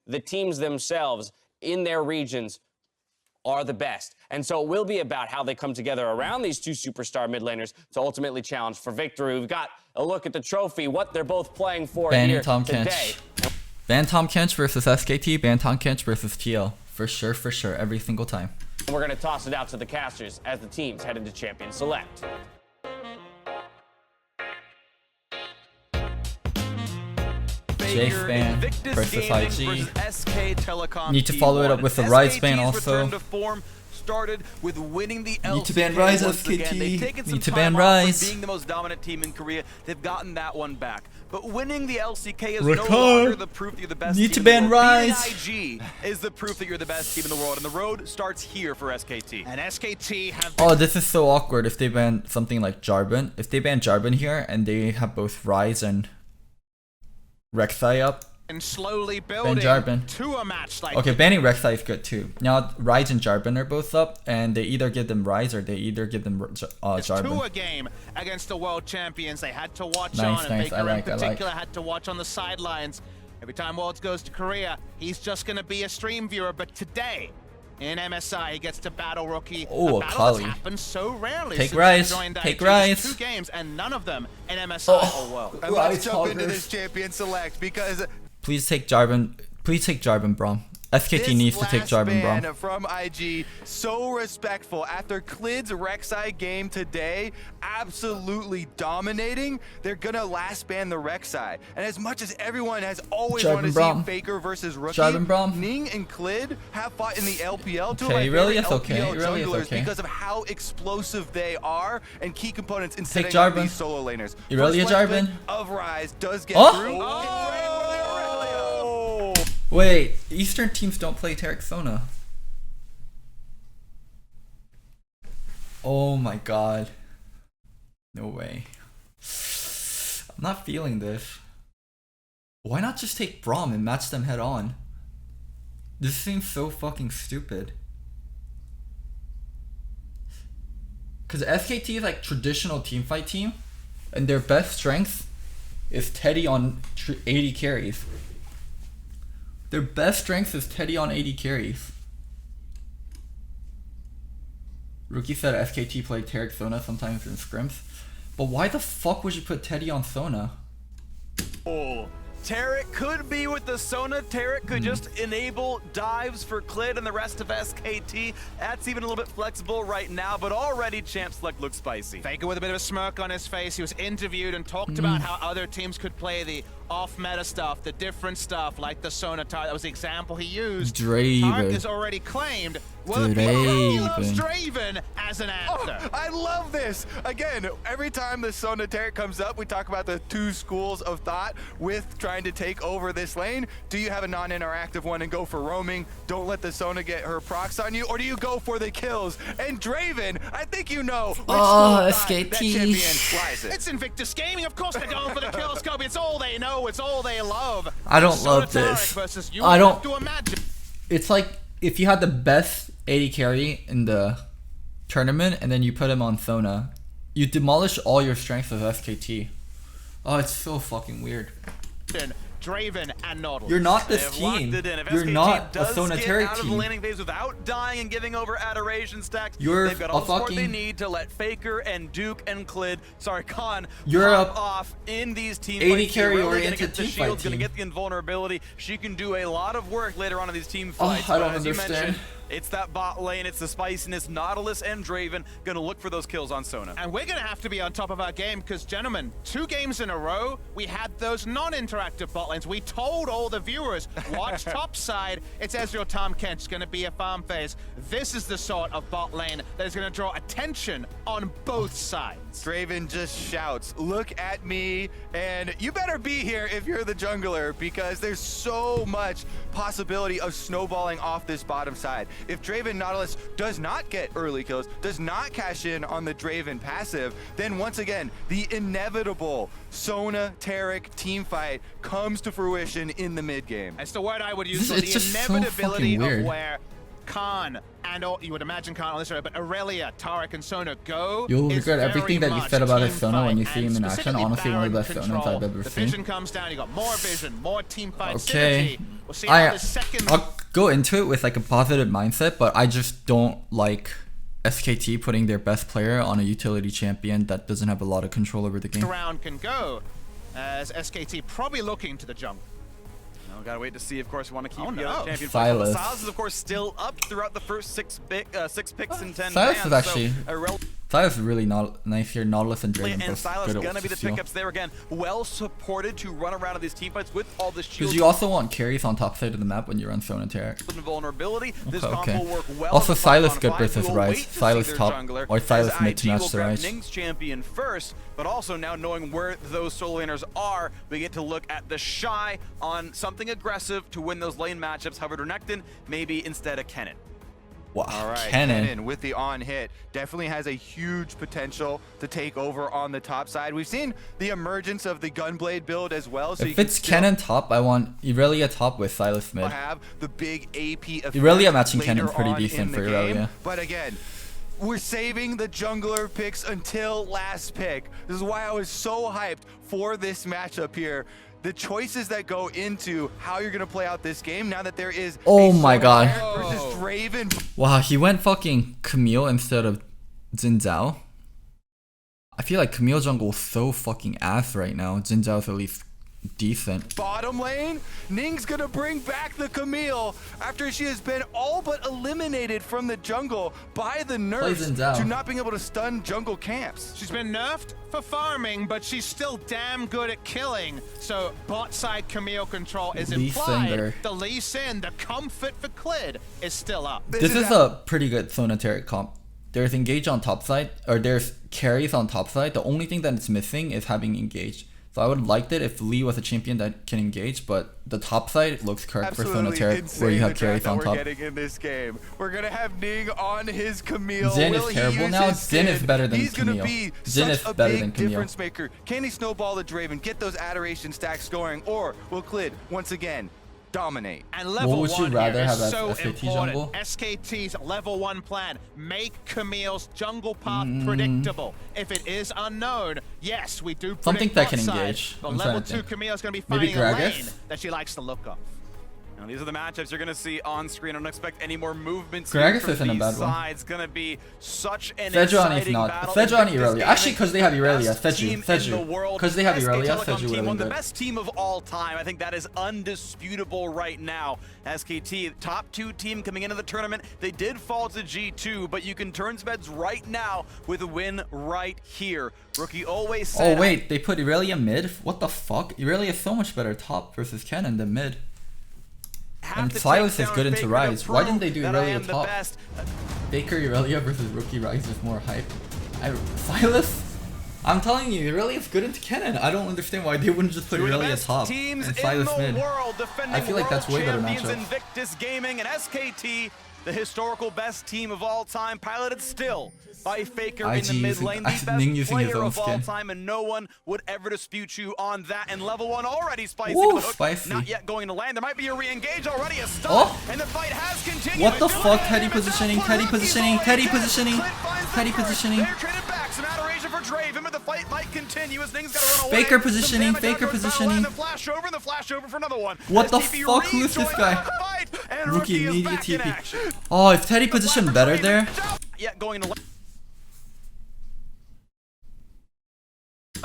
the teams themselves in their regions are the best. And so it will be about how they come together around these two superstar mid laners to ultimately challenge for victory. We've got a look at the trophy, what they're both playing for here today. Ban Tom Kench versus SKT, Ban Tom Kench versus TL. For sure, every single time. And we're going to toss it out to the casters as the teams head into Champion Select. Jace ban versus IG. SK Telecom. Need to follow it up with the Rise ban also. Started with winning the LCK. Need to ban Rise, SKT. Need to ban Rise. Being the most dominant team in Korea, they've gotten that one back. But winning the LCK is no longer the proof that you're the best Need team to in the ban world. Rise. IG is the proof that you're the best team in the world, and the road starts here for SKT. And SKT have. Oh, this is so awkward if they ban something like Jarvan. If they ban Jarvan here and they have both Rise and Rek'Sai up, And slowly building Jarvan to a match like okay, banning Rek'Sai is good too. Now Rise and Jarvan are both up, and they either give them Rise or they either give them Jarvan. to a game against the world champions. They had to watch Nice, on, and nice. Faker in particular had to watch on the sidelines. Every time Worlds goes to Korea, he's just going to be a stream viewer. But today, in MSI, he gets to battle Rookie. Oh, a battle Akali. that's happened so rarely Take since Rise. he joined Take IG. Rise. 2 games, and none of them in MSI or World. And let's jump into this Champion Select because Please take Jarvan. Please take Jarvan, Braum. SKT needs to take Jarvan, ban Braum. from IG, so respectful. After Klid's Rek'Sai game today, absolutely dominating, they're gonna last ban the Rek'Sai. And as much as everyone has always wanted to see Faker versus Rookie, Ning and Klid have fought in the LPL. Two of my favorite LPL junglers because of how explosive they are and key components in setting up these solo laners. Irelia Jarvan of Rise does get through. Wait, Eastern teams don't play Taric Sona. Oh my god. No way. I'm not feeling this. Why not just take Braum and match them head on? This seems so fucking stupid. Cause SKT is like traditional teamfight team, and their best strength is Teddy on 80 carries. Their best strength is Teddy on 80 carries. Rookie said SKT played Taric Sona sometimes in scrims. But why the fuck would you put Teddy on Sona? Oh, Taric could be with the Sona. Taric could just enable dives for Klid and the rest of SKT. That's even a little bit flexible right now, but already Champ Select looks spicy. Faker with a bit of a smirk on his face. He was interviewed and talked about how other teams could play the off-meta stuff, the different stuff, like the Sona Tarek. That was the example he used. Tarek is already claimed. Well, he loves Draven as an answer. Oh, I love this. Again, every time the Sona Tarek comes up, we talk about the two schools of thought with trying to take over this lane. Do you have a non-interactive one and go for roaming? Don't let the Sona get her procs on you, or do you go for the kills? And Draven, I think you know which school of thought that champion rises. It's Invictus Gaming. Of course they're going for the kills, Kobe. It's all they know. It's all they love. I don't love this. I don't. It's like if you had the best 80 carry in the tournament and then you put him on Sona, you demolish all your strengths of SKT. Oh, it's so fucking weird. Draven and Nautilus. You're not this team. You're not a Sona Taric out of team. the laning phase without dying and giving over adoration stacks. You're They've got all the support they need to let Faker and Duke and Klid, Khan, pop off in these team 80 fights. carry Really oriented team fight Gonna get the invulnerability. She can do a lot of work later on in these team fights. I don't as you understand. mentioned, it's that bot lane, it's the spiciness. Nautilus and Draven gonna look for those kills on Sona. And we're gonna have to be on top of our game because, gentlemen, 2 games in a row, we had those non-interactive bot lanes. We told all the viewers, watch top side, it's Ezreal Tom Kench, gonna be a farm phase. This is the sort of bot lane that is gonna draw attention on both sides. Draven just shouts, look at me, and you better be here if you're the jungler because there's so much possibility of snowballing off this bottom side. If Draven Nautilus does not get early kills, does not cash in on the Draven passive, then once again, the inevitable Sona Taric team fight comes to fruition in the mid game. That's the word I would use. The inevitability of where Khan and you would imagine Khan on this area, but Aurelia, Tarek, and Sona go. You'll is regret everything very that you much said about team his Sona when you fight, see him in and action. specifically Honestly, one of the Baron best Sonas control. I've ever The seen. vision comes down, you got more vision, more team fight Okay. synergy. We'll see how the second I'll go into it with like a positive mindset, but I just don't like SKT putting their best player on a utility champion that doesn't have a lot of control over the game. round can go, as SKT probably looking to the jungle. No, gotta wait to see. Of course, we want to keep Oh, the no. champion. Silas. Silas is, of course, still up throughout the first six picks in 10 Silas is bands, actually- so Silas is really not nice here. Nautilus and Draven and both Silas good gonna at be the steal. pickups there again. Well supported to run around in these teamfights with all the shields. Because you also want carries on top side of the map when you run Sona Tarek. and vulnerability. This Okay, combo okay. will work well. Also, in the Silas 5-on-5. good versus We will Rise. wait to see Silas their top jungler, or Silas as mid to IG match will the grab Rise. Ning's champion first, but also now knowing where those solo laners are, we get to look at the Shy on something aggressive to win those lane matchups. However, Renekton maybe instead of Kennen. Wow, All right, Cannon. with the on hit definitely has a huge potential to take over on the top side. We've seen the emergence of the Gunblade build as well. So you If can it's still Cannon top, I want Irelia top with Silas mid. have the big AP effect Irelia matching later Cannon's pretty on decent in the for game. Irelia. But again, we're saving the jungler picks until last pick. This is why I was so hyped for this matchup here. The choices that go into how you're gonna play out this game now that there is Oh a my Sona God. versus Draven. Wow, he went fucking Camille instead of Xin Zhao. I feel like Camille jungle is so fucking ass right now. Xin Zhao's at least decent. Bottom lane, Ning's gonna bring back the Camille after she has been all but eliminated from the jungle by the nerfs Xin Zhao. to not being able to stun jungle camps. She's been nerfed for farming, but she's still damn good at killing. So bot side Camille control is Lee implied. Sin there. The Lee Sin, the comfort for Clid is still up. This is a pretty good Sona Tarek comp. There's engage on top side, or there's carries on top side. The only thing that it's missing is having engage. So I would have liked it if Lee was a champion that can engage, but the top side looks correct for Sona Tarek, where you have carries on top. We're getting in this game. We're gonna have Ning on his Camille. Xin Will is he terrible use now. his Xin is Sin? better than He's Camille. gonna be Xin is such a better big than Camille. difference maker. Can he snowball the Draven, get those adoration stacks scoring, or will Clid once again dominate? And level would you one rather here have is as so SKT important. jungle? SKT's level 1 plan. Make Camille's jungle path predictable. If it is unknown, yes, we do predict Something that bot can side, engage. But I'm level trying to 2 think. Camille's going to be Maybe finding a Gragas? lane that she likes to look up. Now, these are the matchups you're going to see on screen. I don't expect any more movements Gragas here from isn't a these bad one. sides. Going to be such an Sejuani is exciting not. battle. Sejuani Invictus Irelia. Actually, because they have Irelia. best team in the world. Because they have SK Irelia, Telecom Seju team, really one of the good. best team of all time. I think that is undisputable right now. SKT, top 2 team coming into the tournament. They did fall to G2, but you can turn some heads right now with a win right here. Rookie always said... Oh wait, they put Irelia mid? What the fuck? Irelia is so much better top versus Cannon than mid. And Silas is good into Rise. Why didn't they do Irelia top? Baker Irelia versus Rookie Rise is more hype. Silas? I'm telling you, Irelia is good into Cannon. I don't understand why they wouldn't just put Irelia top and Silas mid. I feel like that's way better matchup. Invictus Gaming and SKT, the historical best team of all time, piloted still by Faker in the mid lane, the best Ning using his player own of all skin. time, and no one would ever dispute you on that. And level 1 already spicy. Woo, to the hook, spicy. Not yet going to land. There might be a re-engage already, a stun, Oh. and the fight has continued. What the It's fuck? going Teddy in, positioning, it's Teddy out, positioning, Rocky's Teddy already positioning, dead. Clint finds the Teddy first. positioning. They're traded back. Some adoration for Draven, but the fight might continue as Ning's gotta run away. Faker Some positioning, damage Faker out towards positioning. Battle Line, the flash over, and the flash over for another one. What the STP fuck? Who is this rejoins guy? the fight, and Rookie is immediate back in TP. action. Oh, if Teddy positioned better there. Yeah, going to land.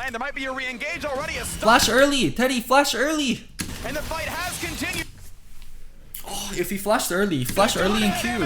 There might be a re-engage already. A stun, Flash early, Teddy, flash early. and the fight has continued. Oh, if he flashed early in Q.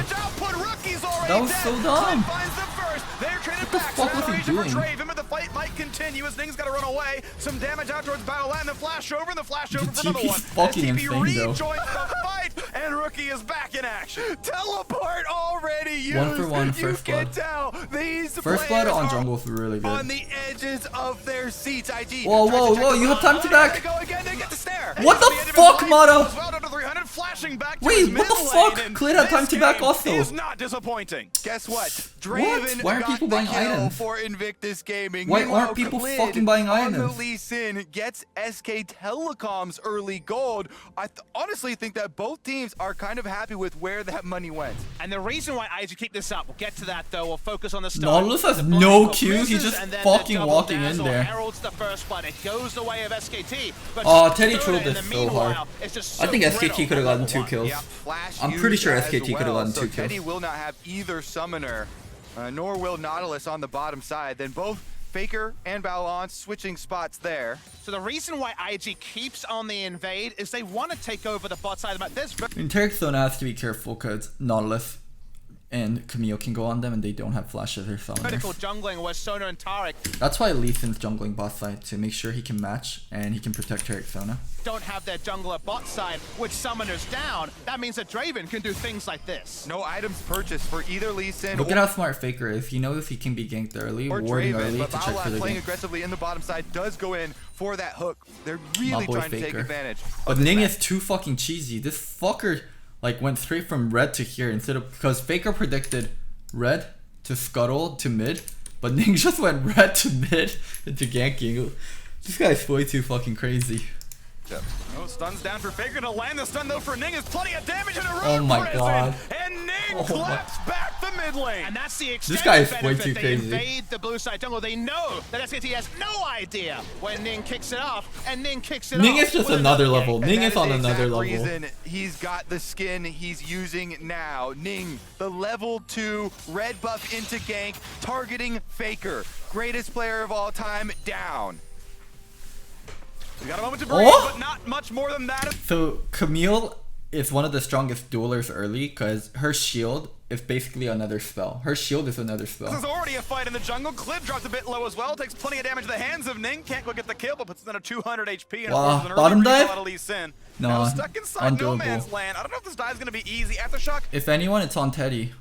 That was so dumb. What the fuck was he doing? Draven, but the fight might continue as Ning's got to run away. Some damage out towards Battle Land, the flash over, and the flash over for another TP's one. fucking STP insane, though. rejoins the fight, and Rookie is back in action. Teleport already! already used. 1 for 1 You first can blood. tell these First blood players on are jungle is really good. on the edges of their seats. IG. Whoa, tries whoa, to check whoa, the you have ball. time to back. Go again, they get the snare. What the fuck, Mata? Well, down to 300, flashing back to Wait, his what the mid fuck? lane, and Clid had time this to back game also. is not disappointing. Guess what? Draven Why aren't got people the buying kill items? for Invictus Gaming. Why Meanwhile, aren't people Clid fucking buying on the items? Lee Sin gets SK Telecom's early gold. I honestly think that both teams are kind of happy with where that money went. And the reason why IG keep this up, we'll get to that though. We'll focus on the start. Nautilus has The no blind Q, he's misses, just and then the fucking double walking in dazzle there. heralds the first blood. It goes the way of SKT. But Oh, Teddy Soda trolled in this the so meanwhile hard. is just I so think SKT brittle could have at gotten level 2 one. kills. Yeah, Flash I'm pretty used sure as SKT could have well, gotten so 2 kills. Teddy will not have either summoner, nor will Nautilus on the bottom side. Then both Faker and Balance switching spots there. So the reason why IG keeps on the invade is they want to take over the bot side of the map. There's In Tarek Zone has to be careful because Nautilus and Camille can go on them and they don't have flashes or critical summoners. jungling where Sona and Tarek That's why Lee Sin's jungling bot side to make sure he can match and he can protect Tarek Zona. don't have their jungler bot side with summoners down. That means that Draven can do things like this. No items purchased for either Lee Sin Look at how smart Faker is. He knows he can be ganked early, or warding Draven, early but to check for Baola the playing gank. aggressively in the bottom side does go in for that hook. They're really My boy trying to take Faker. advantage. But of this Ning match. is too fucking cheesy. This fucker like went straight from red to here instead of because Faker predicted red to scuttle to mid, but Ning just went red to mid into ganking. This guy's way too fucking crazy. Oh, stun's down for Faker to land the stun though for Ning is plenty of damage in a row. Oh my god. And Ning Oh my- claps back the mid lane. And that's the extent guy is of way benefit. too They crazy. invade the blue side jungle. They know that SKT has no idea when Ning kicks it off, and Ning kicks it Ning off. is just with another gank. level. And Ning that is on the another exact level. reason he's got the skin he's using now. Ning, the level 2 red buff into gank, targeting Faker. Greatest player of all time, down. We got a moment to breathe, Oh! but not much more than that. So Camille is one of the strongest duelers early because her shield is basically another spell. Her shield is another This spell. is already a fight in the jungle. Clid dropped a bit low as well. Takes plenty of damage to the hands of Ning. Can't go get the kill, but puts them at 200 HP. And Wow, forces an early bottom recall dive? out of Lee Sin. No, Now stuck inside no undoable. man's land. I don't know if this dive's going to be easy. Aftershock. If anyone, it's on Teddy.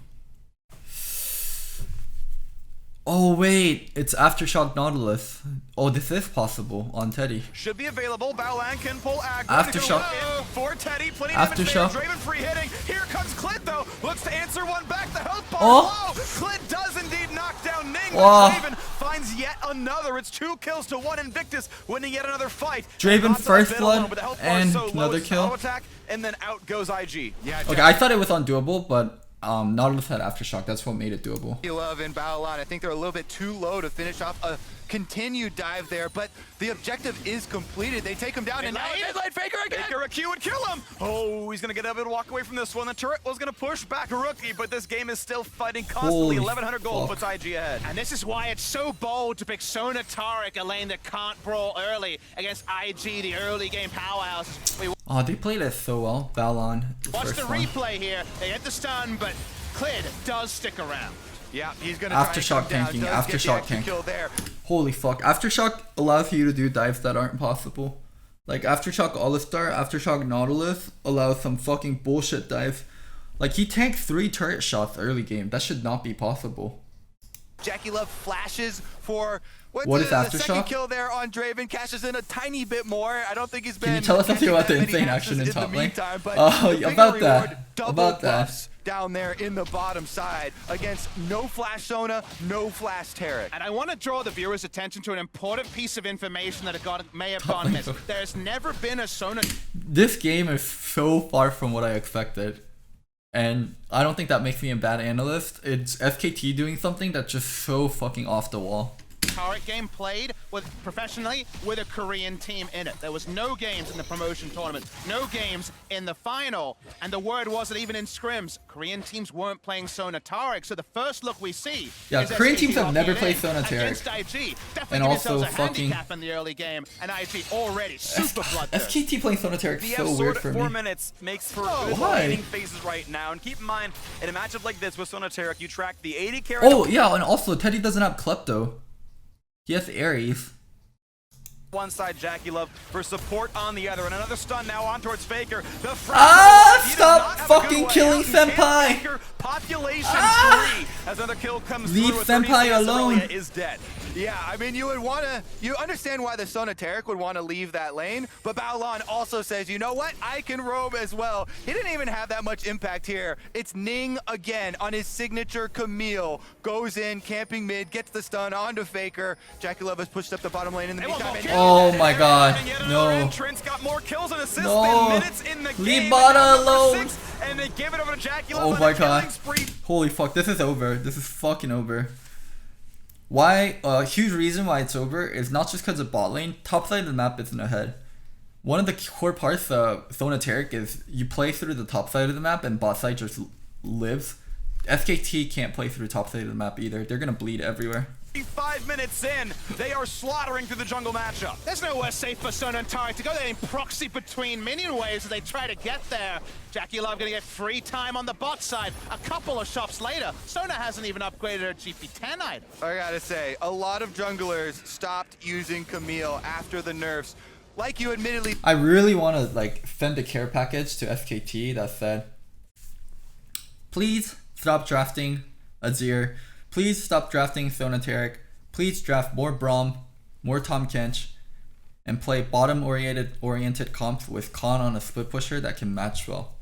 Oh wait, it's Aftershock Nautilus. Oh, this is possible on Teddy. Should be available. Baolan can pull aggro. Aftershock. To go in for Teddy. Plenty of damage Aftershock. there. Draven free hitting. Here comes Clid though. Looks to answer one back. The health bar Oh. low. Clid does indeed knock down Ning. Wow. But Draven finds yet another. It's 2 kills to 1 Invictus, winning yet another fight. Draven Not to the first middle one, blood but the health bar and so low, another it's kill. auto attack, and then out goes IG. Yeah, Okay, I thought it was undoable, but Nautilus had Aftershock. That's what made it doable. Love and Baolan. I think they're a little bit too low to finish off a continued dive there, but the objective is completed. They take him down, and now mid lane Faker again. Faker a Q would kill him. Oh, he's gonna get able to walk away from this one. The turret was gonna push back a rookie, but this game is still fighting constantly. Holy 1100 gold fuck. puts IG ahead. And this is why it's so bold to pick Sona Tarek, a lane that can't brawl early against IG, the early game powerhouse. We Oh, they played it so well. Balon, watch the first one. replay here. They get the stun, but Clid does stick around. Yeah, he's gonna Aftershock try and come tanking, down. Does get the Aftershock extra tank. kill there. Holy fuck. Aftershock allows you to do dives that aren't possible. Like Aftershock All-Star, Aftershock Nautilus allows some fucking bullshit dives. Like he tanked 3 turret shots early game. That should not be possible. Jackie Love flashes for What is the second Aftershock? kill there on Draven, cashes in a tiny bit more. I don't think he's been. Can you tell us something catching about the that many insane hashes action in the top lane? meantime, but Oh, the bigger about that. reward, double About that. buffs down there in the bottom side against no flash Sona, no flash Tarek. And I want to draw the viewers' attention to an important piece of information that may have gone missed. There's never been a Sona. This game is so far from what I expected. And I don't think that makes me a bad analyst. It's SKT doing something that's just so fucking off the wall. Tarek game played with professionally with a Korean team in it. There was no games in the promotion tournament, no games in the final, and the word was that even in scrims, Korean teams weren't playing Sona Tarek. So the first look we see, Yeah, is Korean SKT teams have locking never it played in Sona Tarek. against IG. Definitely And give also themselves a fucking- handicap in the early game, and IG already super bloodthirsty. SKT playing Sona Tarek is so weird for 4 me. minutes makes for Oh, good why? laning phases right now. And keep in mind, in a matchup like this with Sona Tarek, you track the 80 carry. Oh, yeah, and also Teddy doesn't have Klepto. He has Ares. One side, Jackie Love for support on the other, and another stun now on towards Faker. The Ah, he does stop not have a good fucking way killing out. Can Senpai. Faker pop population 3 as another kill comes Leave through. Senpai alone. Is dead. Yeah, I mean, you understand why the Sonateric would want to leave that lane, but Baolan also says, you know what? I can roam as well. He didn't even have that much impact here. It's Ning again on his signature Camille. Goes in, camping mid, gets the stun onto Faker. JackeyLove has pushed up the bottom lane in the meantime. Oh my god, no. Entrance got more kills and assists No. than minutes in the Leave game. Bada Number alone. 6, and they give it over to JackeyLove. Oh on my a killing god. spree. Holy fuck, this is over. This is fucking over. Why? A huge reason why it's over is not just because of bot lane. Top side of the map isn't ahead. One of the core parts of Sonateric is you play through the top side of the map and bot side just lives. SKT can't play through top side of the map either. They're gonna bleed everywhere. 5 minutes in, they are slaughtering through the jungle matchup. There's nowhere safe for Sona and Taric to go. They're in proxy between minion waves as they try to get there. JackeyLove gonna get free time on the bot side. A couple of shops later, Sona hasn't even upgraded her GP10 item. I gotta say, a lot of junglers stopped using Camille after the nerfs. Like you admittedly I really want to like send a care package to SKT that said, please stop drafting Azir. Please stop drafting Sonateric. Please draft more Braum, more Tahm Kench, and play bottom-oriented comps with Khan on a split pusher that can match well.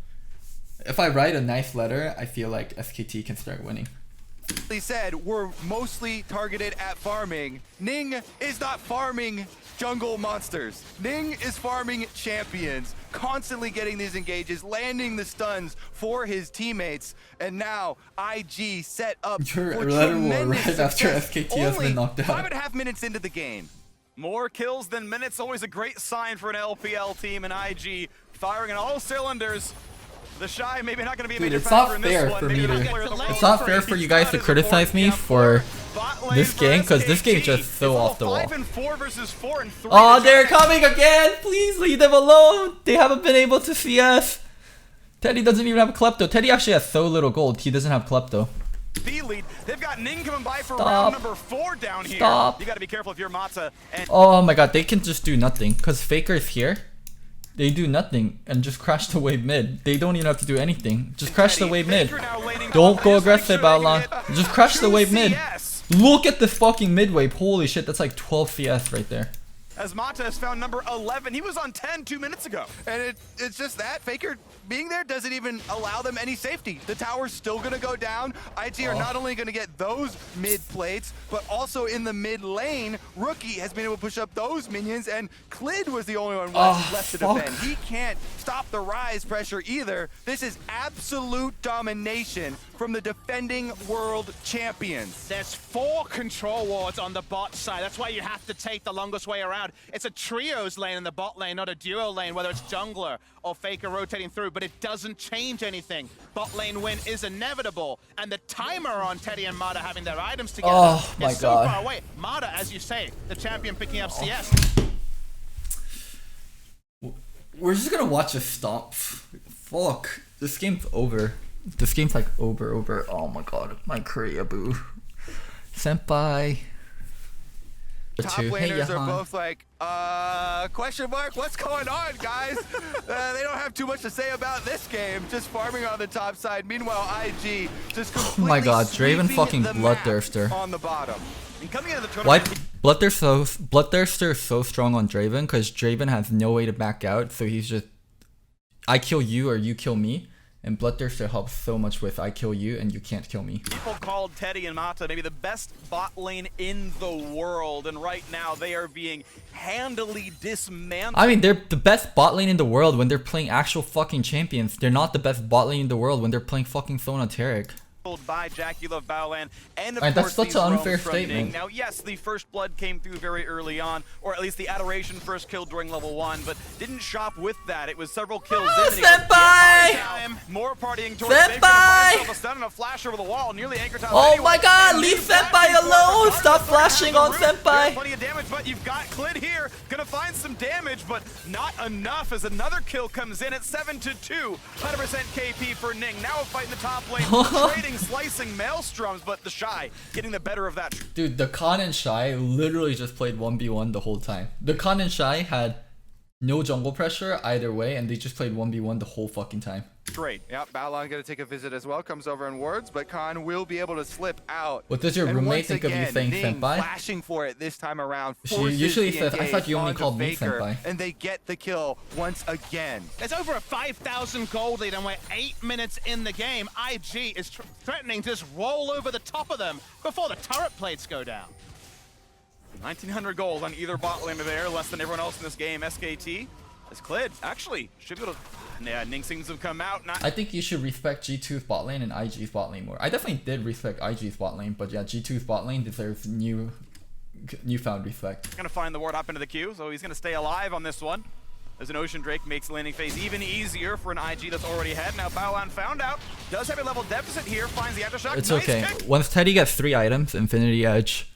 If I write a nice letter, I feel like SKT can start winning. said, we're mostly targeted at farming. Ning is not farming jungle monsters. Ning is farming champions, constantly getting these engages, landing the stuns for his teammates, and now IG set up Your for letter will tremendous arrive after success. SKT has been knocked out. 5.5 minutes into the game. More kills than minutes, always a great sign for an LPL team, and IG firing on all cylinders. The Shy maybe not going to be a major Dude, it's not factor in this fair one. for Maybe me the to. best player in the world. It's not fair for you guys to criticize me for this game because this game is just so off the wall. 5 and 4 versus 4 and 3. Oh, they're coming again! Please leave them alone! They haven't been able to see us. Teddy doesn't even have a Klepto. Teddy actually has so little gold. He doesn't have Klepto. Lead. They've got Ning coming by for Stop. round number 4 down here. Stop. You got to be careful if you're Mata. And Oh my god, they can just do nothing because Faker is here. They do nothing and just crash the wave mid. They don't even have to do anything. Just crash the wave mid. Don't go aggressive, Baolan. Just crash the wave mid. Look at this fucking mid wave. Holy shit, that's like 12 CS right there. As Mata has found number 11. He was on 10 2 minutes ago. And it's just that Faker being there doesn't even allow them any safety. The tower's still gonna go down. IG are not only gonna get those mid plates, but also in the mid lane, Rookie has been able to push up those minions, and Clid was the only one left to defend. He can't stop the rise pressure either. This is absolute domination from the defending world champions. There's 4 control wards on the bot side. That's why you have to take the longest way around. It's a trios lane in the bot lane, not a duo lane, whether it's jungler or Faker rotating through, but it doesn't change anything. Bot lane win is inevitable, and the timer on Teddy and Mata having their items together is so far away. Mata, as you say, the champion picking up CS. We're just gonna watch a stomp. Fuck. This game's over. This game's like over. Oh my god. My Korea boo. Senpai. Top laners are both like, question mark, what's going on, guys? They don't have too much to say about this game, just farming on the top side. Meanwhile, IG just completely Oh my god, Draven sweeping fucking the map Bloodthirster. on the bottom. And coming into the Why tournament, Bloodthirster is so strong on Draven because Draven has no way to back out, so he's just I kill you or you kill me. And Bloodthirster helps so much with I kill you and you can't kill me. people called Teddy and Mata maybe the best bot lane in the world, and right now they are being handily dismantled. I mean, they're the best bot lane in the world when they're playing actual fucking champions. They're not the best bot lane in the world when they're playing fucking Sonateric. By JackeyLove, Baolan, and of Right, course that's such these an roams unfair from statement. Ning. Now, yes, the first blood came through very early on, or at least the Adoration first kill during level 1, but didn't shop with that. It was several kills in. And he goes, Senpai! "Yeah, party time." More partying towards Senpai! They've got himself a stun and a flash over the wall, nearly anchor time. Oh anyway. my god, And leave he's back Senpai before the alone! card Stop is flashing on thrown down the roof. Senpai! There's plenty of damage, but you've got Clid here. Gonna find some damage, but not enough as another kill comes in at 7-2. 100% KP for Ning. Now a fight in the top lane, trading, slicing maelstroms, but the Shy getting the better of that. Dude, the Khan and Shy literally just played 1v1 the whole time. The Khan and Shy had no jungle pressure either way and they just played 1v1 the whole fucking time. great. Yep, Balon gonna take a visit as well. Comes over in wards, but Khan will be able to slip out. What does your And roommate once think of you again, saying Ning senpai? flashing for it this time around. She forces usually the says, I thought you only engage called onto me Faker, senpai. and they get the kill once again. There's over a 5,000 gold lead, and we're 8 minutes in the game. IG is threatening to just roll over the top of them before the turret plates go down. 1,900 gold on either bot lane there, less than everyone else in this game. SKT, as Klid actually should be able to. Yeah, Ning seems to have come out. I think you should respect G2's bot lane and IG's bot lane more. I definitely did respect IG's bot lane, but yeah, G2's bot lane deserves newfound respect. Gonna find the ward up into the queue, so he's gonna stay alive on this one. As an Ocean Drake makes the landing phase even easier for an IG that's already ahead. Now Baolan found out, does have a level deficit here, finds the aftershock. It's nice okay. kick. Once Teddy gets 3 items, Infinity Edge,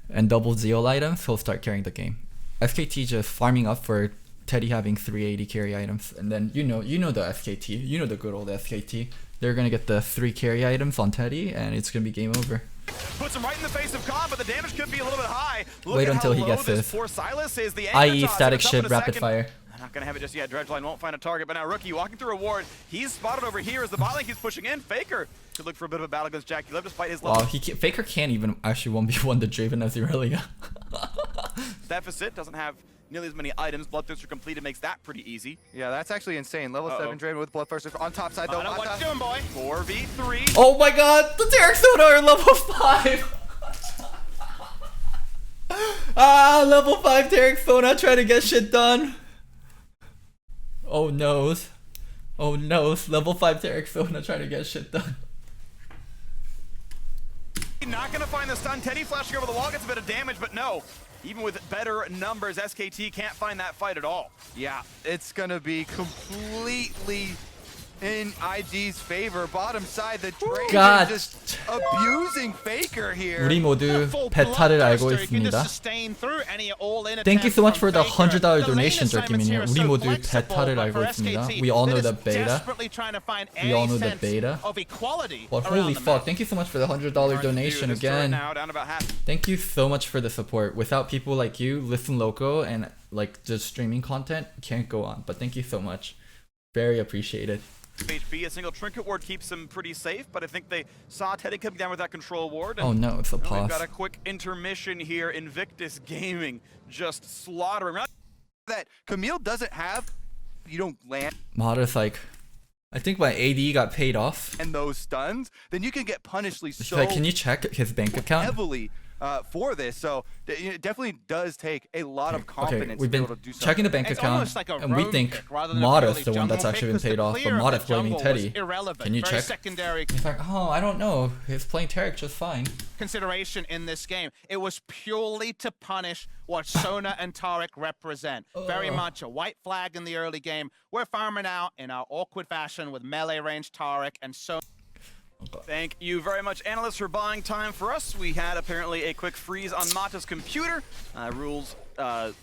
and double Zeal items, he'll start carrying the game. SKT just farming up for Teddy having 380 carry items, and then you know the SKT, you know the good old SKT. They're gonna get the 3 carry items on Teddy, and it's gonna be game over. Puts him right in the face of Khan, but the damage could be a little bit high. Look Wait at until how he low gets this his. poor Silas is. The I.e. anchor toss, static it's up ship in a rapid second. fire. Not gonna have it just yet. Dredgeline won't find a target, but now Rookie walking through a ward. He's spotted over here as the bot lane keeps pushing in. Faker could look for a bit of a battle against Jackie Love despite his level Wow, Faker can't even actually 1v1 the Draven as Irelia. deficit. Doesn't have nearly as many items. Bloodthirster completed makes that pretty easy. Yeah, that's actually insane. Level 7 Draven with Bloodthirster on top side though. I know what you're doing, boy. 4v3. Oh my god, the Derek Soda are level 5! Level 5 Derek Sona trying to get shit done. Oh noes. Oh noes. Level 5 Derek Sona trying to get shit done. Not gonna find the stun. Teddy flashing over the wall gets a bit of damage, but no. Even with better numbers, SKT can't find that fight at all. Yeah, it's gonna be completely in IG's favor. Bottom side, the Draven God. just abusing Faker here. 우리 모두 Full 배탈을 알고 bloodthirster, you can just 있습니다. sustain through any all-in Thank you so much attempt for the from Faker. $100 The lane donation, assignments Jerky here Minion. are 우리 so 모두 flexible, 배탈을 but 알고 for 있습니다. SKT, We all know they're the just beta. desperately trying to find We all any know the sense beta. of equality But around holy the fuck, map. thank you so much for the $100 donation This turret again. now down about half. Thank you so much for the support. Without people like you, Listen Loco, and like just streaming content, can't go on. But thank you so much. Very appreciated. HP, a single trinket ward keeps him pretty safe, but I think they saw Teddy coming down with that control ward. And Oh no, it's a we've pause. got a quick intermission here. Invictus Gaming just slaughtering. That Camille doesn't have, you don't land Mada's like, I think my AD got paid off. and those stuns, then you can get punished She's so like, can you check his bank account? heavily for this. So it definitely does take a lot of confidence Okay, we've to be been able to do something. checking the bank It's account, almost like a and we rogue think pick rather than a Mada's purely the one that's jungle actually pick, been 'cause paid the off, but clear of Mada's the blaming jungle was Teddy. irrelevant. Can you Very check? secondary He's like, oh, I don't know. He's playing Tarek just fine. consideration in this game. It was purely to punish what Sona and Tarek represent. Very much a white flag in the early game. We're farming out in our awkward fashion with melee range Tarek and Sona. Thank you very much, analysts, for buying time for us. We had apparently a quick freeze on Mata's computer.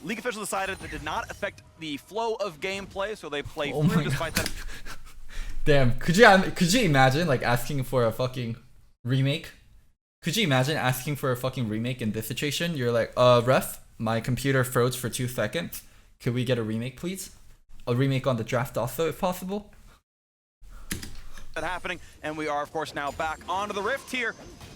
League officials decided that did not affect the flow of gameplay, so they played Oh my through God. despite that. Damn, could you imagine like asking for a fucking remake? Could you imagine asking for a fucking remake in this situation? You're like, ref, my computer froze for 2 seconds. Could we get a remake, please? A remake on the draft also, if possible. Happening, and we are of course now back onto the rift here.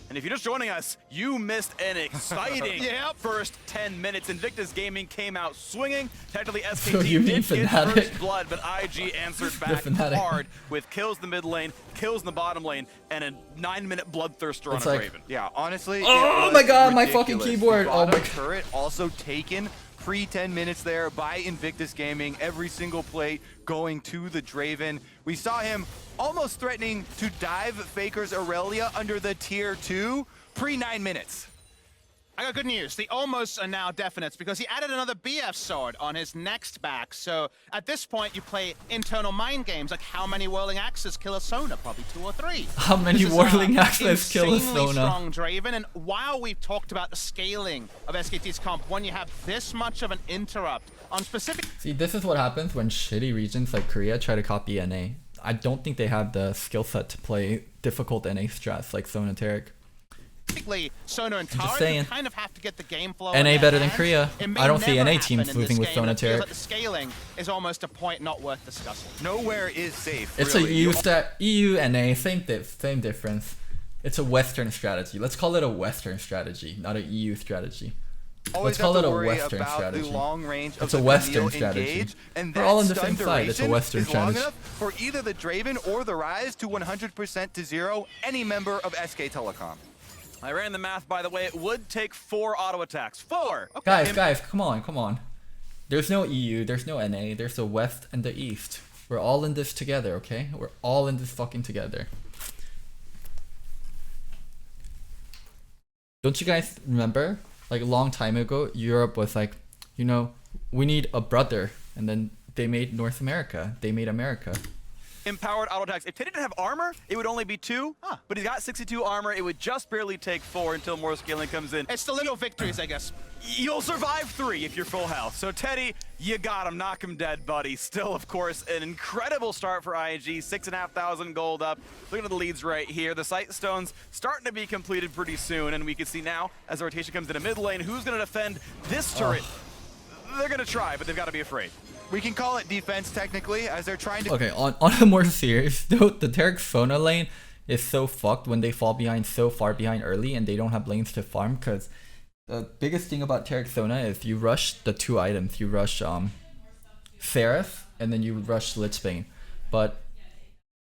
And if you're just joining us, you missed an exciting first 10 minutes. Invictus Gaming came out swinging. Technically, SKT So you mean did get Fnatic? first blood, but IG answered back Fnatic. hard with kills in the mid lane, kills in the bottom lane, and a 9-minute bloodthirster It's on a like- Draven. Yeah, honestly. Oh it my was God, my ridiculous. fucking keyboard. The Oh my bottom God. turret also taken pre 10 minutes there by Invictus Gaming. Every single plate going to the Draven. We saw him almost threatening to dive Faker's Aurelia under the tier 2 pre 9 minutes. I got good news. The almost are now definites because he added another BF sword on his next back. So at this point, you play internal mind games like how many Whirling Axes kill a Sona? Probably 2 or 3. How many This is Whirling Axes kill a insanely Sona? strong Draven. And while we've talked about the scaling of SKT's comp, when you have this much of an interrupt on specific See, this is what happens when shitty regions like Korea try to copy NA. I don't think they have the skill set to play difficult NA strats like Sona Tarek. specifically Sona and just Tara, saying. you kind of have to get the game flow. NA in better their than hands. Korea. It may I don't see never NA happen teams in losing this with game. Sona It feels Taric. like the scaling is almost a point not worth discussing. Nowhere is safe. It's really. a EU NA, same difference. It's a Western strategy. Let's call it a Western strategy, not an EU strategy. Always Let's call have it to a worry Western about strategy. The long range of It's a the Western Camille strategy. engage, and We're all on that the same stun side. It's a duration Western is long strategy. enough for either the Draven or the Ryze to 100% to 0 any member of SK Telecom. I ran the math, by the way. It would take 4 auto attacks. 4! Guys, come on. There's no EU, there's no NA, there's the West and the East. We're all in this together, okay? We're all in this fucking together. Don't you guys remember? Like a long time ago, Europe was like, you know, we need a brother. And then they made North America. They made America. Empowered auto attacks. If Teddy didn't have armor, it would only be 2. But he's got 62 armor. It would just barely take 4 until more scaling comes in. It's the little victories, I guess. You'll survive 3 if you're full health. So Teddy, you got him. Knock him dead, buddy. Still, of course, an incredible start for IG. 6,500 gold up. Looking at the leads right here. The sight stones starting to be completed pretty soon. And we can see now, as the rotation comes into mid lane, who's going to defend this turret? They're going to try, but they've got to be afraid. We can call it defense technically, as they're trying to. Okay, on a more serious note, the Taric Sona lane is so fucked when they fall behind so far behind early and they don't have lanes to farm, because the biggest thing about Taric Sona is you rush the 2 items. You rush Seraph and then you rush Lichbane. But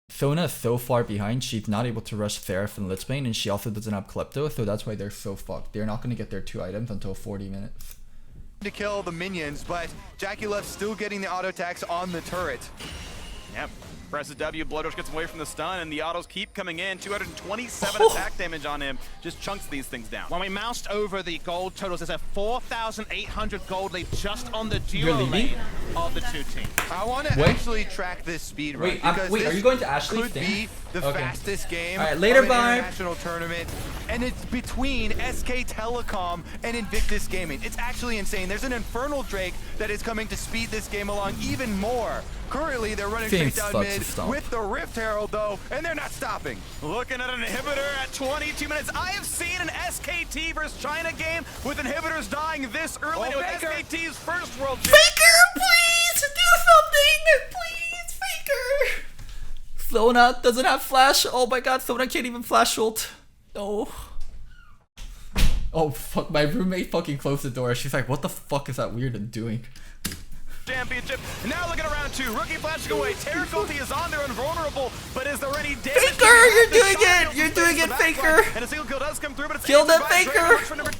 Sona is so far behind, she's not able to rush Seraph and Lichbane, and she also doesn't have Klepto, so that's why they're so fucked. They're not going to get their 2 items until 40 minutes. To kill the minions, but Jackie Love still getting the auto attacks on the turret. Yep. Presses W, Bloodrush gets away from the stun, and the autos keep coming in. 227 attack damage on him. Just chunks these things down. When we moused over the gold totals, there's a 4,800 gold lead just on the You're duo leaving? lane of the 2 teams. I want to Wait. actually track this speed run. Wait, because wait, this are you going to Ashley could Sting? be the Okay. fastest game Alright, later, of an bye. international tournament, and it's between SK Telecom and Invictus Gaming. It's actually insane. There's an Infernal Drake that is coming to speed this game along even more. Currently, they're running straight Seems down fucked mid to stop. with the Rift Herald, though, and they're not stopping. Looking at an inhibitor at 22 minutes. I have seen an SKT versus China game with inhibitors dying this early. Oh, It was Baker. SKT's first world Faker, please do something! Please, Faker! Sona doesn't have flash. Oh my god, Sona can't even flash ult. No. Oh fuck, my roommate fucking closed the door. She's like, what the fuck is that weirdo doing? championship. And now looking around two. Rookie flashing away. Taric ulti is on there, invulnerable. But is there any damage? Faker, you're doing it! You're doing it, Faker! And a single kill does come through, but it's Kill that answered by Faker! Draven, looks for number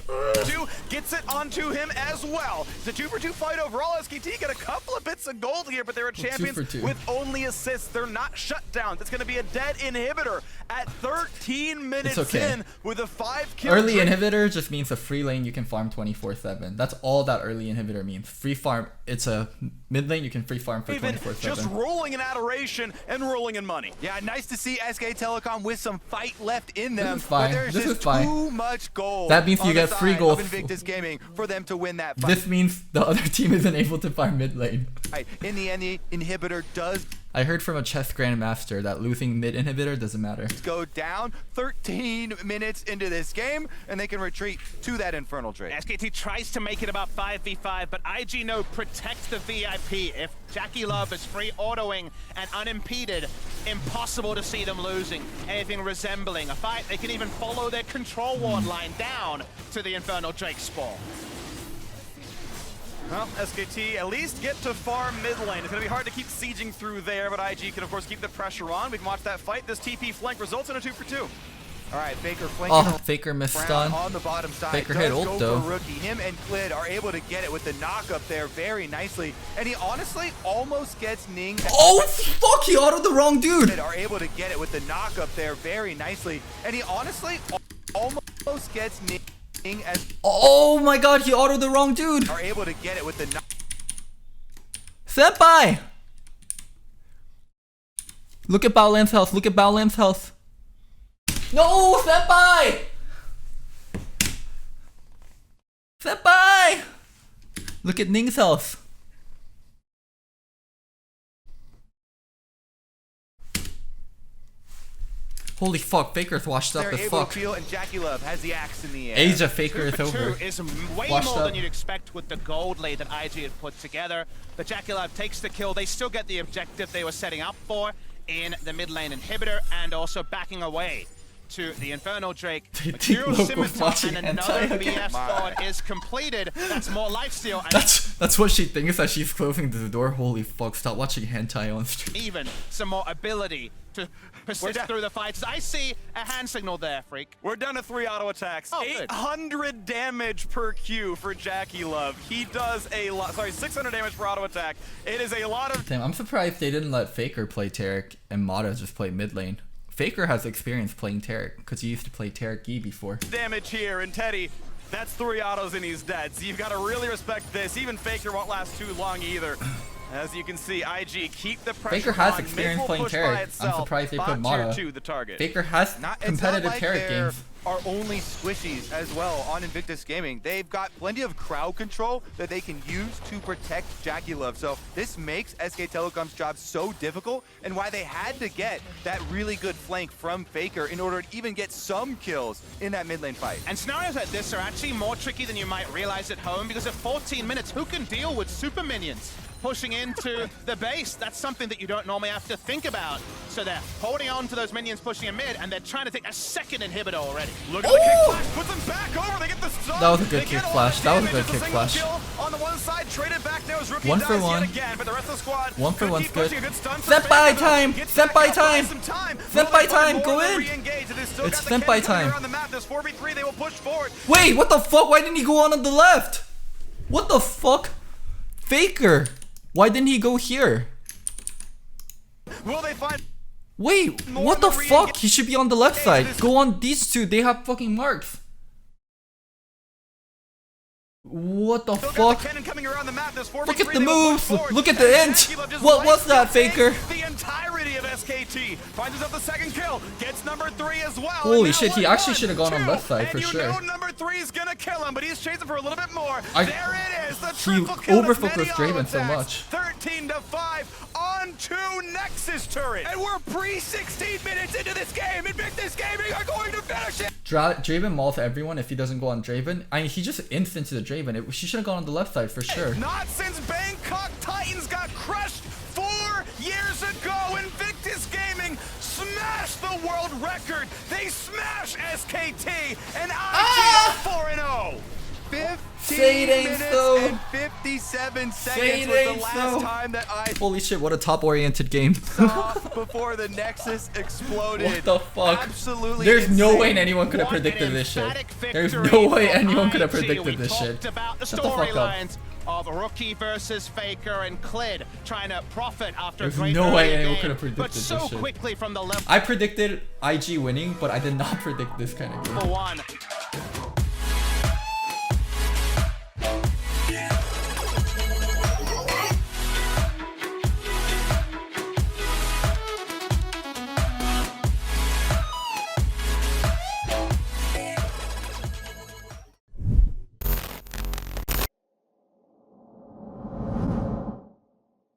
2, gets it onto him as well. It's a 2-for-2 fight overall. SKT get a couple of bits of gold here, but they're champions 2-for-2. with only assists. They're not shut down. It's going to be a dead inhibitor at 13 minutes okay. in with a 5-kill. Early inhibitor just means a free lane you can farm 24/7. That's all that early inhibitor means. Free farm. It's a mid lane you can free farm for Even 24/7. just rolling in adoration and rolling in money. Yeah, nice to see SK Telecom with some fight left in them. This is fine. But there's This just is fine. too much gold. That means you on get the free side gold. of Invictus Gaming for them to win that fight. This means the other team isn't able to farm mid lane. In the end, the inhibitor does I heard from a chess grandmaster that losing mid inhibitor doesn't matter. go down 13 minutes into this game, and they can retreat to that Infernal Drake. SKT tries to make it about 5v5, but IG no protects the VIP. If Jackie Love is free autoing and unimpeded, impossible to see them losing anything resembling a fight. They can even follow their control ward line down to the Infernal Drake spawn. Well, SKT at least get to farm mid lane. It's going to be hard to keep sieging through there, but IG can, of course, keep the pressure on. We can watch that fight. This TP flank results in a 2-for-2. All right, Faker flanking Oh, Faker missed around stun. on the bottom side. Faker Does hit ult, go though. for Rookie. Him and Klid are able to get it with the knock up there very nicely, and he honestly almost gets Ning. Oh fuck! He autoed the wrong dude. Are able to get it with the knock up there very nicely, and he honestly almost gets Ning as Oh my god! He autoed the wrong dude. are able to get it with the knock. Senpai! Look at Bao Lam's health. Look at Bao Lam's health. No, Senpai! Senpai! Look at Ning's health. Holy fuck, Faker's washed up They're as able fuck. to feel, and Jackie Love has the axe in the air. Age of Faker is 2 for 2 over. is way Washed more up. than you'd expect with the gold lead that IG had put together. But Jackie Love takes the kill. They still get the objective they were setting up for in the mid lane inhibitor, and also backing away to the Infernal Drake. They think Hero Loco's Scimitar watching and another hentai again. BF squad is completed. That's more lifesteal. And That's what she thinks as she's closing the door. Holy fuck, stop watching hentai on stream. even some more ability to persist through the fights. I see a hand signal there, Freak. We're down to 3 auto attacks. Oh, good. 800 damage per Q for Jackie Love. He does a lot. Sorry, 600 damage per auto attack. It is a lot of Damn, I'm surprised they didn't let Faker play Taric and Mata just play mid lane. Faker has experience playing Taric because he used to play Taric E before. damage here. And Teddy, that's 3 autos and he's dead. So you've got to really respect this. Even Faker won't last too long either. As you can see, IG keep the pressure Faker has on. experience Mid will playing push by Taric. I'm itself. surprised they put Bot Mata. tier 2, the target. Faker has It's not competitive like Taric there games. are only squishies as well on Invictus Gaming. They've got plenty of crowd control that they can use to protect Jackie Love. So this makes SK Telecom's job so difficult, and why they had to get that really good flank from Faker in order to even get some kills in that mid lane fight. And scenarios like this are actually more tricky than you might realize at home, because at 14 minutes, who can deal with super minions pushing into the base? That's something that you don't normally have to think about. So they're holding on to those minions pushing in mid, and they're trying to take a second inhibitor already. Look at the kick flash, puts them back over. They get the stun. That was a good They kick get a lot flash. of That was a damage. good It's kick single flash. kill on the one side, traded back now as Rookie 1 dies for yet 1. again, but the rest of the squad 1 for could 1's keep good. pushing. A good stun for Senpai Faker, time! gets back Senpai up, time! buys some time. Senpai Will they time, find go more than in! re-engage? It is still It's got the Senpai cannon coming time. around the map. There's 4v3, they will push forward. Wait, what the fuck? Why didn't he go on the left? What the fuck? Faker! Why didn't he go here? Will they find Wait, More what the than fuck? He should be on the left side. this- Go on these two. They have fucking marks. What the Still got fuck? the cannon coming around the map. There's 4v3, Look at the they will moves. push forward. Look at the And int. Jackie Love just What was lights that, the Faker? tank. The entirety of SKT finds himself the second kill. Gets number 3 as well. Holy And now shit, he we're actually 1, should have gone on 2, left side for and you sure. know number 3 is gonna kill him, but he's chasing for a little bit more. I- There it is. The He triple kill. That's overfocused many auto Draven so attacks. much. 13-5 on 2 Nexus turret. And we're pre-16 minutes into this game. Invictus Gaming are going to finish it. Draven mauls everyone if he doesn't go on Draven. I mean, he just instanced the Draven. She should have gone on the left side for sure. Not since Bangkok Titans got crushed 4 years ago. Invictus Gaming smashed the world record. They smash SKT and IG 4-0. 15 Say it ain't minutes so. and 57 Say seconds it was ain't the last so. time that I Holy shit, what a top-oriented game. saw before the Nexus exploded. What the fuck? Absolutely There's no insane. way anyone could have What an predicted this shit. emphatic There's victory no way for anyone could have IG. predicted We this shit. talked about the Shut the fuck up. storylines of Rookie versus Faker and Clid trying to profit after There's a great no way early anyone game, could have predicted but this so shit. quickly from the level I predicted IG winning, but I did not predict this kind of game. 1.